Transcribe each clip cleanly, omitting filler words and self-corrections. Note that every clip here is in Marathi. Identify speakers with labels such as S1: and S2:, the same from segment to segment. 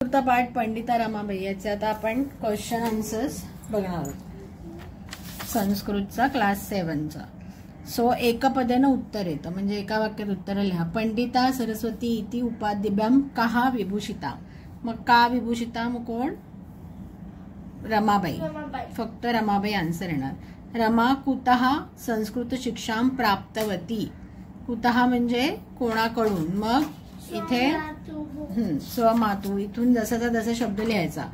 S1: पाठ पंडिता रमाबाई याचे आता आपण क्वेश्चन आन्सर्स बघणार आहोत. संस्कृतचा क्लास 7चा. सो एकपदेनं उत्तर येतं म्हणजे एका वाक्यात उत्तर लिहा. पंडिता सरस्वती इति उपाधिभ्याम कहा विभूषिता. मग का विभूषिता मग कोण? रमाबाई. फक्त रमाबाई आन्सर येणार. रमा कुतः संस्कृत शिक्षां प्राप्तवती. कुतः म्हणजे कोणाकडून. मग इथे स्वमातु इथून जसाचा तसा शब्द लिहायचा.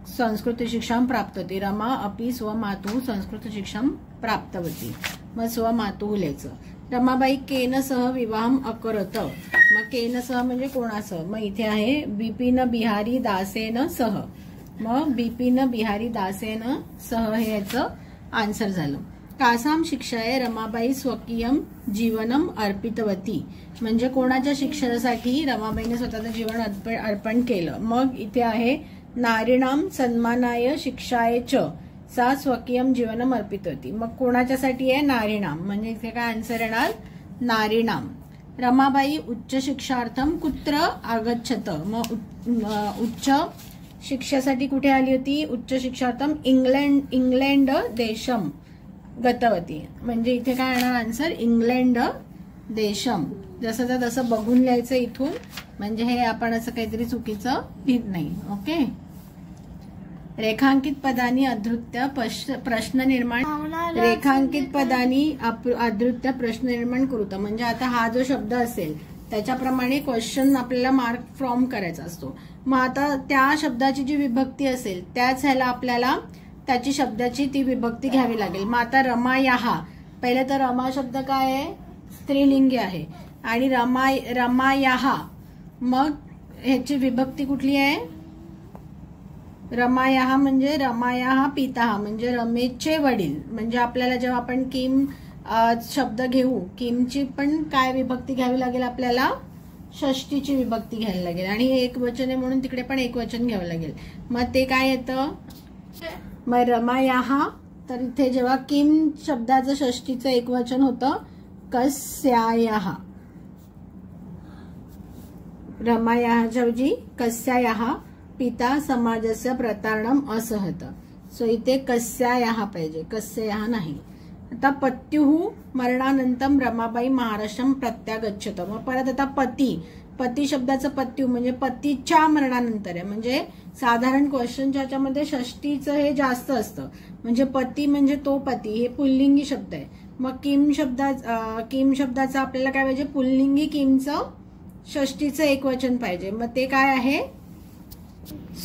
S1: संस्कृत शिक्षां प्राप्तवती. रमा अपि स्वमातु संस्कृत शिक्षां प्राप्तवती. मग स्वमातु लिहायचं. रमाबाई केन सह विवाहम अकरत. मग केन सह म्हणजे कोणासह. मग इथे आहे बिपिन बिहारी दासेन सह. मग बिपिन बिहारी दासेन सह हे याचं आन्सर झालं. कासाम शिक्षाय रमाबाई स्वकीयम जीवनम अर्पितवती. म्हणजे कोणाच्या शिक्षणासाठी रमाबाईने स्वतःचं जीवन अर्पण केलं. मग इथे आहे नारीणाम सन्मानाय शिक्षाय च सा स्वकीयम जीवनम अर्पितवती. मग कोणाच्यासाठी आहे? नारीणाम. म्हणजे इथे काय आन्सर येणार? नारीणाम. रमाबाई उच्च शिक्षार्थम कुत्र आगच्छत. मग उच्च शिक्षासाठी कुठे आली होती? उच्च शिक्षार्थम इंग्लंड देशम गतवती. म्हणजे इथे काय येणार आन्सर? इंग्लंड देशम. जसं तसं बघून लिहायचं इथून. म्हणजे हे आपण असं काहीतरी चुकीचं लिहित नाही. ओके. रेखांकित पदानी अधृत्य प्रश्न निर्माण. रेखांकित पदानी अधृत्य प्रश्न निर्माण करूत. म्हणजे आता हा जो शब्द असेल त्याच्याप्रमाणे क्वेश्चन आपल्याला मार्क फॉर्म करायचा असतो. मग आता त्या शब्दाची जी विभक्ती असेल त्याच ह्याला आपल्याला त्याची शब्दाची ती विभक्ती घ्यावी लागेल. मग आता रमायाहा. पहिले तर रमा शब्द काय आहे? स्त्रीलिंगी आहे. आणि रमायाहा मग ह्याची विभक्ती कुठली आहे? रमायाहा म्हणजे रमायाहा पिता म्हणजे रमेशचे वडील. म्हणजे आपल्याला जेव्हा आपण किम शब्द घेऊ किमची पण काय विभक्ती घ्यावी लागेल आपल्याला? षष्टीची विभक्ती घ्यायला लागेल. आणि हे एक वचन आहे म्हणून तिकडे पण एक वचन घ्यावं लागेल. मग ते काय येतं? मग रमायाहा. तर इथे जेव्हा किम शब्दाचं षष्टीचं एक वचन होतं कस्यायाहा. रमायाहाच्या ऐवजी कस्यायाहा पिता समाजस्य प्रतारणम असहत. सो इथे कस्यायाहा पाहिजे, कस्यायाहा नाही. आता पत्युः मरणानंतरम रमाबाई महाराष्ट्रम प्रत्यागच्छत. मग परत आता पती शब्दाचं पत्यू म्हणजे पतीच्या मरणानंतर आहे. म्हणजे साधारण क्वेश्चनच्या ह्याच्यामध्ये षष्टीचं हे जास्त असतं. म्हणजे पती म्हणजे तो पती हे पुल्लिंगी शब्द आहे. मग किम शब्दाचं आपल्याला काय पाहिजे? पुल्लिंगी किमचं षष्टीचं एक वचन पाहिजे. मग ते काय आहे?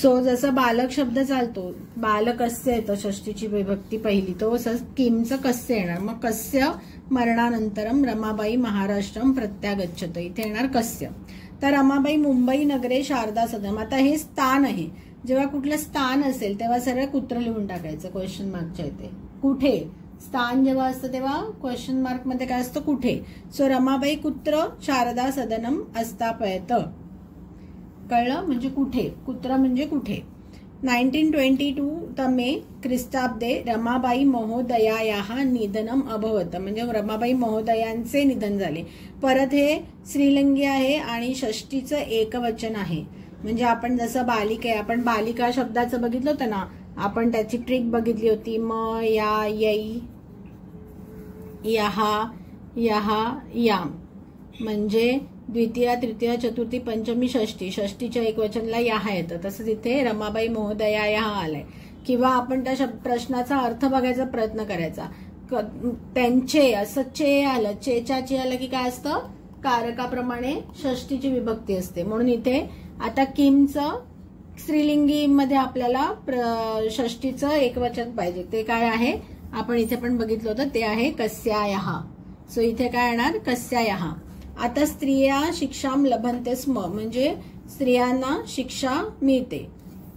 S1: सो जसं बालक शब्द चालतो बालकस्य येतं षष्टीची विभक्ती पहिली तो किमचं कस्य येणार. मग कस्य मरणानंतरम रमाबाई महाराष्ट्रम प्रत्यागच्छत. इथे येणार कस्य. तर रमाबाई मुंबई नगरे शारदा सदनम. आता हे स्थान आहे. जेव्हा कुठलं स्थान असेल तेव्हा सरळ कुत्र लिहून टाकायचं क्वेश्चन मार्कच्या इथे. कुठे स्थान जेव्हा असतं तेव्हा क्वेश्चन मार्क मध्ये काय असतं? कुठे. सो रमाबाई कुत्र शारदा सदनम अस्तापयत. कळलं? म्हणजे कुठे. कुत्र म्हणजे कुठे. 1922 तमे ख्रिस्ताब्दे रमाबाई महोदयायाः निधनम अभवत. म्हणजे रमाबाई महोदयांचे निधन झाले. परत हे स्त्रीलिंगी आहे आणि षष्टीचं एकवचन आहे. म्हणजे आपण जसं बालिका आहे आपण बालिका शब्दाचं बघितलं होतं ना. आपण त्याची ट्रिक बघितली होती. म या यै यहा यहा याम. म्हणजे द्वितीय तृतीय चतुर्थी पंचमी षष्टी. षष्टीच्या एक वचनला याहा येतं. तसंच इथे रमाबाई महोदया याहा आलाय. किंवा आपण त्या प्रश्नाचा अर्थ बघायचा प्रयत्न करायचा. त्यांचे असं चे आलं. चेच्या चे आलं की काय असतं? कारकाप्रमाणे षष्टीची विभक्ती असते. म्हणून इथे आता किमचं स्त्रीलिंगी मध्ये आपल्याला षष्टीचं एक वचन पाहिजे. ते काय आहे? आपण इथे पण बघितलं होतं ते आहे कस्यायाहा. सो इथे काय येणार? कस्यायाहा. आता स्त्रिया शिक्षाम लभन्ते स्म. म्हणजे स्त्रियांना शिक्षा मिळते.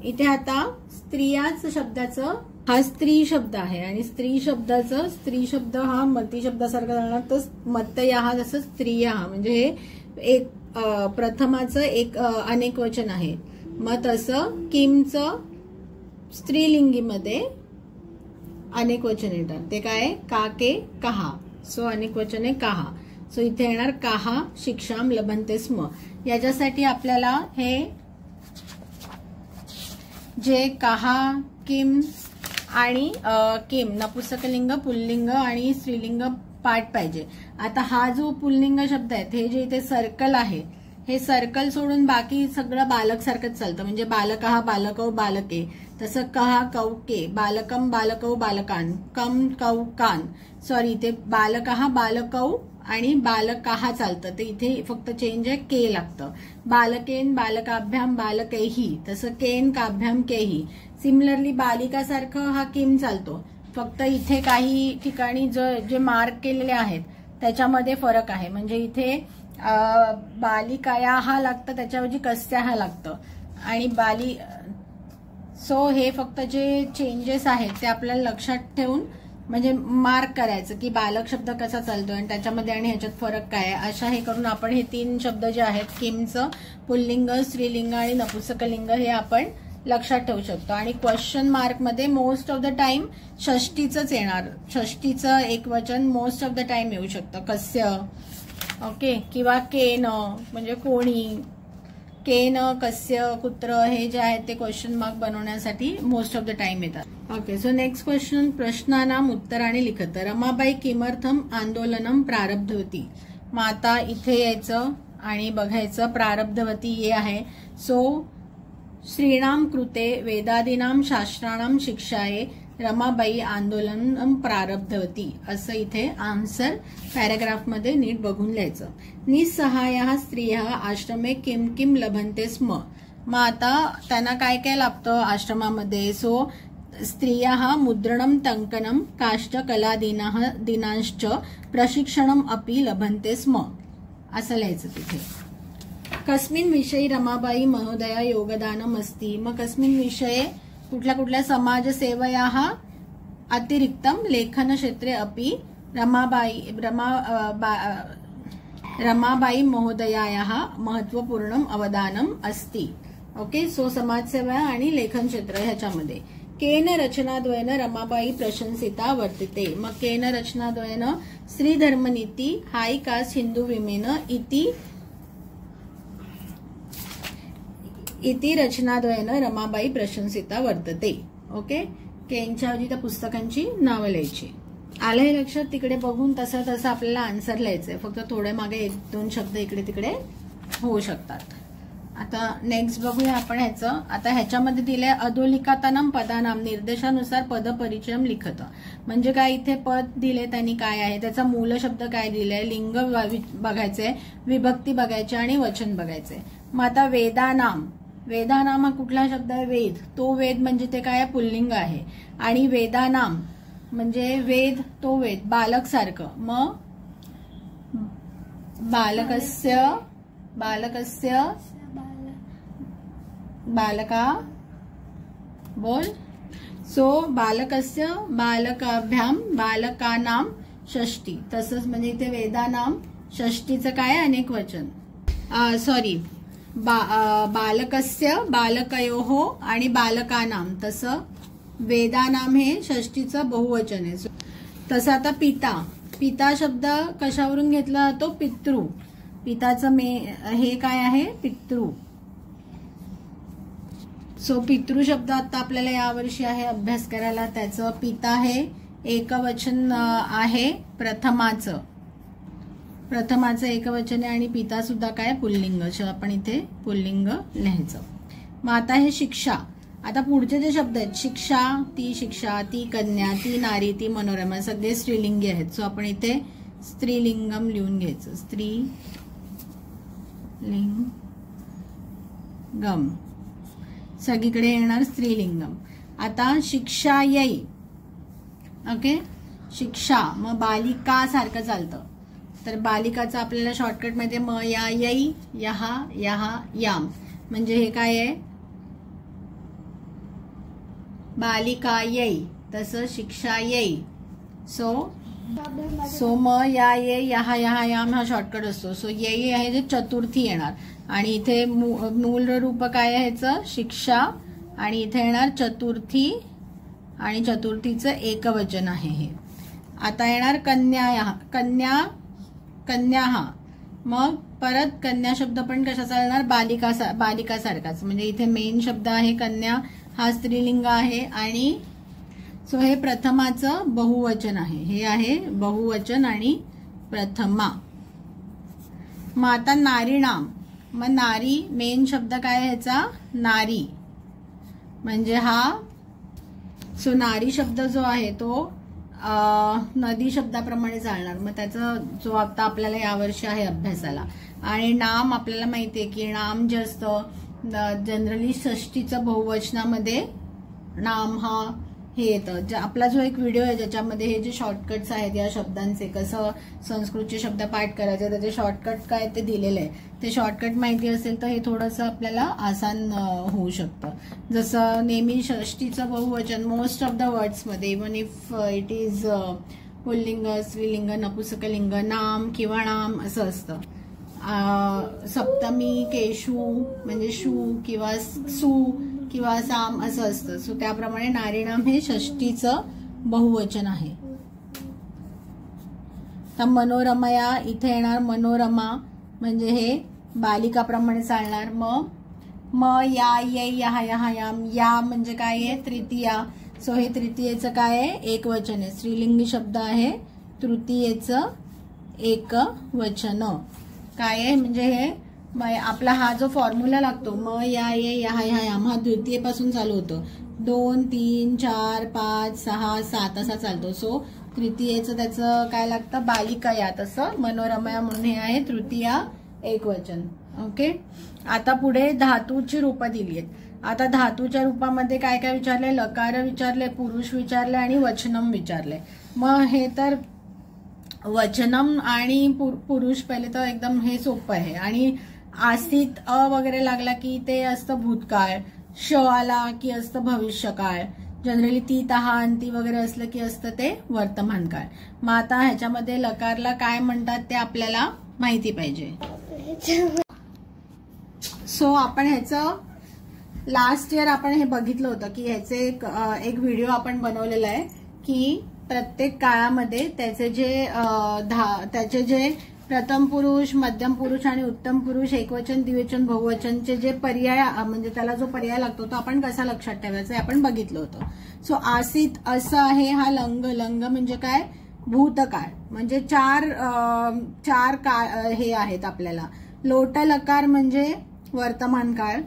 S1: इथे आता स्त्रियाच शब्दाचं हा स्त्री शब्द आहे आणि स्त्री शब्द हा मती शब्दासारखा जाणार. तर मत्तयाहा जसं स्त्रिया म्हणजे हे एक प्रथमाचं एक अनेक वचन आहे. मग तसं किमचं स्त्रीलिंगीमध्ये अनेक वचन येतात. ते काय? काके कहा. सो अनेक वचन आहे कहा. सो इथे येणार काहा शिक्षाम लभन्ते स्म. याच्यासाठी आपल्याला हे जे कहा, किम आणि किम नपुंसकलिंग, पुल्लिंग आणि स्त्रीलिंग पाठ पाहिजे. आता हा जो पुल्लिंग शब्द आहे, हे जे इथे सर्कल आहे, हे सर्कल सोडून बाकी सगळं बालक सारखंच चालतं. म्हणजे बालकः, बालकौ, बालके. तसं कहा, कौके, बालकम, बालकौ, बालकान, कम, कौकान. सॉरी, इथे बालकः, बालकौ आणि बालकाहा चालतं. ते इथे फक्त चेंज आहे, के लागतं. बालकेन, बालकाभ्याम, बालकैही. तसं केन, काभ्याम, केही. सिमिलरली बालिकासारखं हा किम चालतो. फक्त इथे काही ठिकाणी जे मार्क केलेले आहेत त्याच्यामध्ये फरक आहे. म्हणजे इथे बालिकाया हा लागतं, त्याच्याऐवजी कस्या हा लागतं. आणि सो हे फक्त जे चेंजेस आहेत ते आपल्याला लक्षात ठेवून म्हणजे मार्क करायचं की बालक शब्द कसा चालतोय आणि त्याच्यामध्ये आणि ह्याच्यात फरक काय आहे. अशा हे करून आपण हे 3 शब्द जे आहेत, किमचं पुल्लिंग, स्त्रीलिंग आणि नपुंसकलिंग, हे आपण लक्षात ठेवू शकतो. आणि क्वेश्चन मार्क मध्ये मोस्ट ऑफ द टाइम षष्टीचंच येणार. षष्टीचं एकवचन मोस्ट ऑफ द टाइम येऊ शकतं. कस्य, ओके, किंवा केन म्हणजे कोणी, केन, कस्य, कुत्र, हे जे आहेत ते क्वेश्चन मार्क बनवण्यासाठी मोस्ट ऑफ द टाइम येतात. Okay, so next question. प्रश्नानाम उत्तराने लिखत. रमाबाई किमर्थम आंदोलनम प्रारब्धवती. मग आता इथे यायचं आणि बघायचं प्रारब्धवती हे आहे. सो श्रीणाम कृते वेदादीनाम शास्त्राणाम शिक्षाये रमाबाई आंदोलन प्रारब्धवती, असं इथे आन्सर पॅराग्राफ मध्ये नीट बघून लिहायचं. निसहाया स्त्रिया आश्रमे किम किम लभन्ते स्म. मग आता त्यांना काय काय लागतं आश्रमामध्ये. सो स्त्रिया मुद्रणम, टंकनम, काष्ठ कलादीनांश्च प्रशिक्षणम अपि लभन्ते स्म, असं लिहायचं तिथे. कस्मिन् विषयी रमाबाई महोदया योगदानम अस्ति. मग कस्मिन् विषये कुठल्या कुठल्या समाजसेवयाः अतिरिक्तम लेखन क्षेत्रे अपि रमाबाई महोदयायाः महत्वपूर्णम अवदानम अस्ति. ओके, सो समाजसेवा आणि लेखन क्षेत्र ह्याच्यामध्ये. केन रचनाद्वयेन रमाबाई प्रशंसिता वर्तते. मग केन रचनाद्वयेन स्त्रीधर्मनीती, हाई कास्ट हिंदू विमेन इति रचनाद्वयेन रमाबाई प्रशंसिता वर्तते. ओके, केंच्याऐवजी त्या पुस्तकांची नावं लिहायची. आलं हे लक्षात. तिकडे बघून तसं तसं आपल्याला आन्सर लिहायचंय. फक्त थोडे मागे 1-2 शब्द इकडे तिकडे होऊ शकतात. आता नेक्स्ट बघूया आपण ह्याचं. आता ह्याच्यामध्ये दिलंय अधोलिखितानाम पदानाम निर्देशानुसार पदपरिचयम लिखत. म्हणजे काय, इथे पद दिले त्यांनी काय आहे, त्याचा मूल शब्द काय दिलाय, लिंग बघायचंय, विभक्ती बघायची आणि वचन बघायचंय. मग आता वेदानाम, वेदानाम हा कुठला शब्द आहे, वेद. तो वेद म्हणजे ते काय, पुल्लिंग आहे. आणि वेदानाम म्हणजे वेद, तो वेद, बालक सारखं. मग बालकस्य, बालका बोल. सो बालकस्य, बालकाभ्याम, बालकानाम षष्टी. तसंच म्हणजे इथे वेदानाम षष्टीचं काय, अनेक वचन. सॉरी, बालकस्य, बालकयोः आणि बालकानाम. तसं वेदानाम हे षष्टीचं बहुवचन आहे. तसं आता पिता, पिता शब्द कशावरून घेतला जातो, पितृ. पिताचं हे काय आहे, पितृ. सो पितृ शब्द आता आपल्याला यावर्षी आहे अभ्यास करायला. त्याचं पिता हे एकवचन आहे, प्रथमाचं एकवचन आहे. आणि पिता सुद्धा काय, पुल्लिंग. आपण इथे पुल्लिंग लिहायचं. मग आता हे शिक्षा. आता पुढचे जे शब्द आहेत, शिक्षा, ती कन्या, ती नारी, ती मनोरमा, सगळे स्त्रीलिंगी आहेत. सो आपण इथे स्त्रीलिंगम लिहून घ्यायचं. स्त्रीलिंगम सगळीकडे येणार स्त्रीलिंगम. आता शिक्षायै. ओके, शिक्षा. मग बालिका सारखं चालतं. तर बालिकाचं आपल्याला शॉर्टकट मध्ये म या यै, यहा याम. म्हणजे हे काय आहे, बालिकायै. तसं शिक्षायै. सो म या ये, यहा याम हा शॉर्टकट असतो. सो यै आहे जे चतुर्थी येणार. आणि इथे मूल रूप काय आहे ह्याचं, शिक्षा. आणि इथे येणार चतुर्थी आणि चतुर्थीचं एकवचन आहे हे. आता येणार कन्या. मग परत कन्या शब्द पण कशा चालणार, बालिका सारखाच. म्हणजे इथे मेन शब्द आहे कन्या, हा स्त्रीलिंग आहे आणि सो हे प्रथमाचं बहुवचन आहे. हे आहे बहुवचन आणि प्रथमा. मग आता नारी नाम. मग नारी मेन शब्द काय ह्याचा, नारी. म्हणजे हा सो नारी शब्द जो आहे तो नदी शब्दाप्रमाणे चालणार. मग त्याचा जो आता आपल्याला यावर्षी आहे अभ्यासाला. आणि नाम आपल्याला माहितीये की नाम जे असतं जनरली षष्टीचं बहुवचनामध्ये नाम हा हे येतं. आपला जो एक व्हिडिओ आहे ज्याच्यामध्ये हे जे शॉर्टकट्स आहेत या शब्दांचे, कसं संस्कृतचे शब्द पाठ करायचे, त्याचे शॉर्टकट काय ते दिलेले आहे. ते शॉर्टकट माहिती असेल तर हे थोडंसं आपल्याला आसान होऊ शकतं. जसं नेहमी षष्टीचं बहुवचन मोस्ट ऑफ द वर्ड्समध्ये, इवन इफ इट इज पुल्लिंग, स्त्रीलिंग, नपुंसकलिंग, नाम किंवा नाम असं असतं. सप्तमी केशू म्हणजे शू किंवा सू किंवा साम असं असतं. सो त्याप्रमाणे नारीनाम हे षष्टीचं बहुवचन आहे. तर मनोरमया इथे येणार मनोरमा, म्हणजे हे बालिकाप्रमाणे चालणार. म या ये यहा यहा याम, या म्हणजे काय आहे, तृतीया. सो हे तृतीयेचं काय आहे, एक वचन आहे. स्त्रीलिंगी शब्द आहे, तृतीयेचं एक वचन काय आहे. म्हणजे हे आपला हा जो फॉर्म्युला लागतो म या ये यहा यहा याम, हा द्वितीयेपासून चालू होतो. 2 3 4 5 6 7 असा चालतो. सो तृतीयेचं त्याचं काय लागतं, बालिका या. तसं मनोरमया म्हणून हे आहे तृतीया एक वचन. ओके. आता पुढे धातूची रूपं दिली आहेत. आता धातूच्या रूपामध्ये काय काय विचारले, लकार विचारले, पुरुष विचारले आणि वचनम विचारले. मग हे तर वचनम आणि पुरुष पहिले तर एकदम हे सोपं आहे. आणि आसित अ वगैरे लागला की ते असतं भूतकाळ, श आला की असतं भविष्यकाळ, जनरली ती तहा अंती वगैरे असलं की असतं ते वर्तमान काळ. मग आता ह्याच्यामध्ये लकारला काय म्हणतात ते आपल्याला माहिती पाहिजे. सो आपण ह्याचं लास्ट इयर आपण हे बघितलं होतं की ह्याचे एक व्हिडिओ आपण बनवलेला आहे की प्रत्येक काळामध्ये त्याचे जे प्रथम पुरुष, मध्यम पुरुष आणि उत्तम पुरुष, एकवचन, द्विवचन, बहुवचनचे जे पर्याय म्हणजे त्याला जो पर्याय लागतो तो आपण कसा लक्षात ठेवायचा हे आपण बघितलं होतं. सो आसित असं आहे, हा लंग. लंग म्हणजे काय, भूतकाळ. म्हणजे चार काळ हे आहेत आपल्याला. लोट लकार म्हणजे वर्तमान काळ,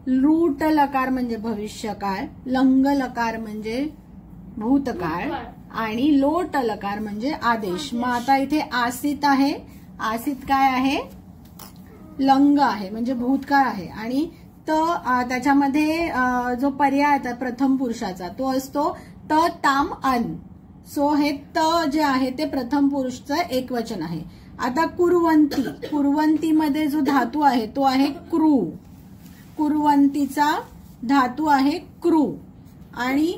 S1: लूट लकार म्हणजे भविष्यकाळ, लंग लकार म्हणजे भूतकाळ आणि लोट लकार म्हणजे आदेश. मग आता इथे आसित आहे, आसित काय आहे, लंग आहे म्हणजे भूतकाळ आहे. आणि त्याच्यामध्ये जो पर्याय आहे प्रथम पुरुषाचा तो असतो त ताम अन. सो हे त जे आहे ते प्रथम पुरुषचं एक वचन आहे. आता कुर्वंती, कुर्वंतीमध्ये जो धातू आहे तो आहे क्रू. कुर्वंतीचा धातू आहे क्रू. आणि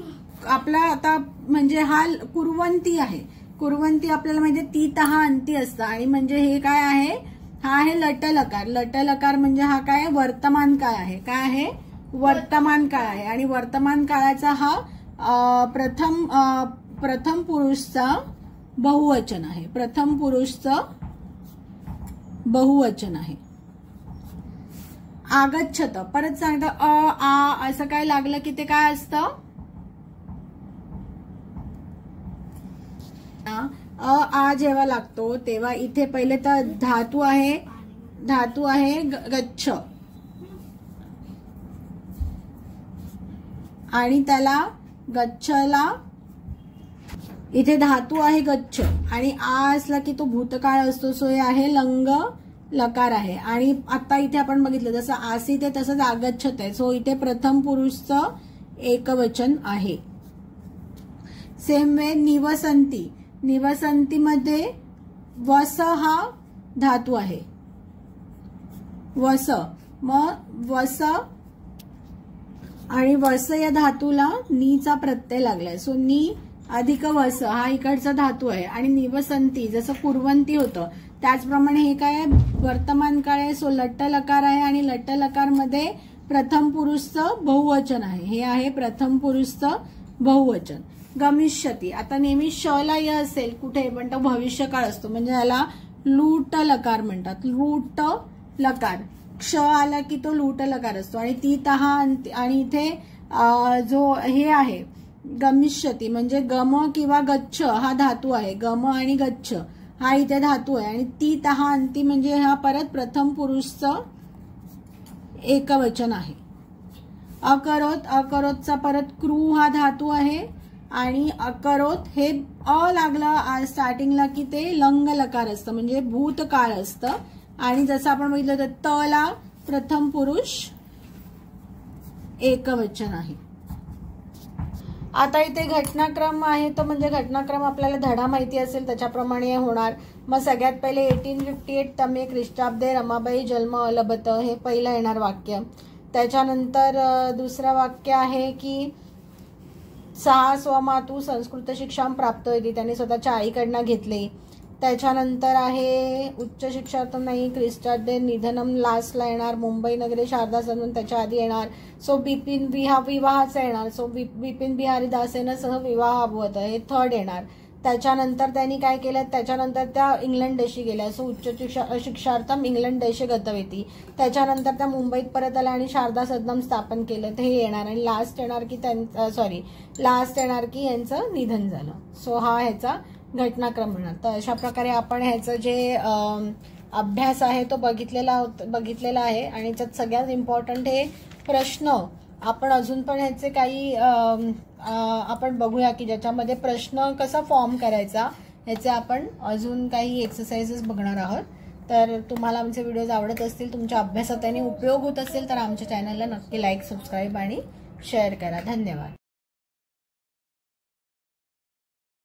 S1: आपला आता म्हणजे हा कुर्वंती आहे. कुर्वंती आपल्याला माहिती आहे ती तहा अंती असतं. आणि म्हणजे हे काय आहे, हा आहे लटलकार. लटलकार म्हणजे हा काय, वर्तमान काळ आहे. काय आहे, वर्तमान काळ आहे. आणि वर्तमान काळाचा हा प्रथम पुरुषचा बहुवचन आहे. प्रथम पुरुषचं बहुवचन आहे. आगच्छत परत सांगता आ असं काय लागलं की ते काय असतं, आ जेव्हा लागतो तेव्हा इथे पहिले तर धातू आहे गच्छ. आणि त्याला गच्छला इथे धातू आहे गच्छ आणि आ असला की तो भूतकाळ असतो. सो हे आहे लंग लकार आहे. आणि आता इथे आपण बघितलं जसं आसित आहे तसंच आगच्छत आहे. सो इथे प्रथम पुरुषचं एकवचन आहे. सेम वे निवसंती, निवसंतीमध्ये वस हा धातू आहे. वस, मग वस आणि वस या धातूला नीचा प्रत्यय लागलाय. सो नी अधिक वस हा इकडचा धातू आहे. आणि निवसंती जसं कुर्वंती होतं त्याचप्रमाणे हे काय वर्तमान काळ आहे. सो लट्ट लकार आहे आणि लट्ट लकार मध्ये प्रथम पुरुषचं बहुवचन आहे. हे आहे प्रथम पुरुषचं बहुवचन. गमिष्यती, आता नेहमी श ला य असेल कुठे पण तो भविष्यकाळ असतो म्हणजे याला लूट लकार म्हणतात. लूट लकार, क्ष आला की तो लूट लकार असतो. आणि ती तहा आणि इथे जो हे आहे गमिष्यती म्हणजे गम किंवा गच्छ हा धातू आहे. गम आणि गच्छ हा इथे धातू आहे. आणि ती तहा अंती म्हणजे हा परत प्रथम पुरुषचं एकवचन आहे. अकरोत, अकरोतचा परत क्रू हा धातू आहे. आणि अकरोत हे अ लागलं स्टार्टिंगला की ते लंग लकार असतं म्हणजे भूतकाळ असतं. आणि जसं आपण बघितलं तर तला प्रथम पुरुष एकवचन आहे. आता इथे घटनाक्रम आहे तो म्हणजे घटनाक्रम आपल्याला धडा माहिती असेल त्याच्याप्रमाणे होणार. मग सगळ्यात पहिले 1858 तमे ख्रिस्टाब्दे रमाबाई जन्म अलबत हे पहिलं येणार वाक्य. त्याच्यानंतर दुसरं वाक्य आहे की सहा स्वमातू संस्कृत शिक्षा प्राप्त होती, त्यांनी स्वतःच्या आईकडनं घेतले. त्याच्यानंतर आहे उच्च शिक्षार्थम नाही ख्रिस्टाब्दे निधनम लास्टला येणार. मुंबई नगरे शारदा सदन त्याच्या आधी येणार. सो बिपिन विवाहाचं येणार. सो बिपिन बिहारी दासेनं सह विवाह अभवत हे थर्ड येणार. त्याच्यानंतर त्यांनी काय केलं, त्याच्यानंतर त्या इंग्लंड देशी गेल्या. सो उच्च शिक्षार्थम इंग्लंड देशे गतवती. त्याच्यानंतर त्या मुंबईत परत आल्या आणि शारदा सदनम स्थापन केलं ते हे येणार. आणि लास्ट येणार की लास्ट येणार की यांचं निधन झालं. सो हा ह्याचा घटनाक्रम म्हणणार. तर अशा प्रकारे आपण ह्याचं जे अभ्यास आहे तो बघितलेला आहे. आणि त्यात सगळ्यात इम्पॉर्टंट हे प्रश्न आपण अजून पण ह्याचे काही आपण बघूया की ज्याच्यामध्ये प्रश्न कसा फॉर्म करायचा ह्याचे आपण अजून काही एक्सरसाइजेस बघणार आहोत. तर तुम्हाला आमचे व्हिडिओज आवडत असतील, तुमच्या अभ्यासात त्याने उपयोग होत असेल तर आमच्या चॅनलला नक्की लाईक, सबस्क्राईब आणि शेअर करा. धन्यवाद.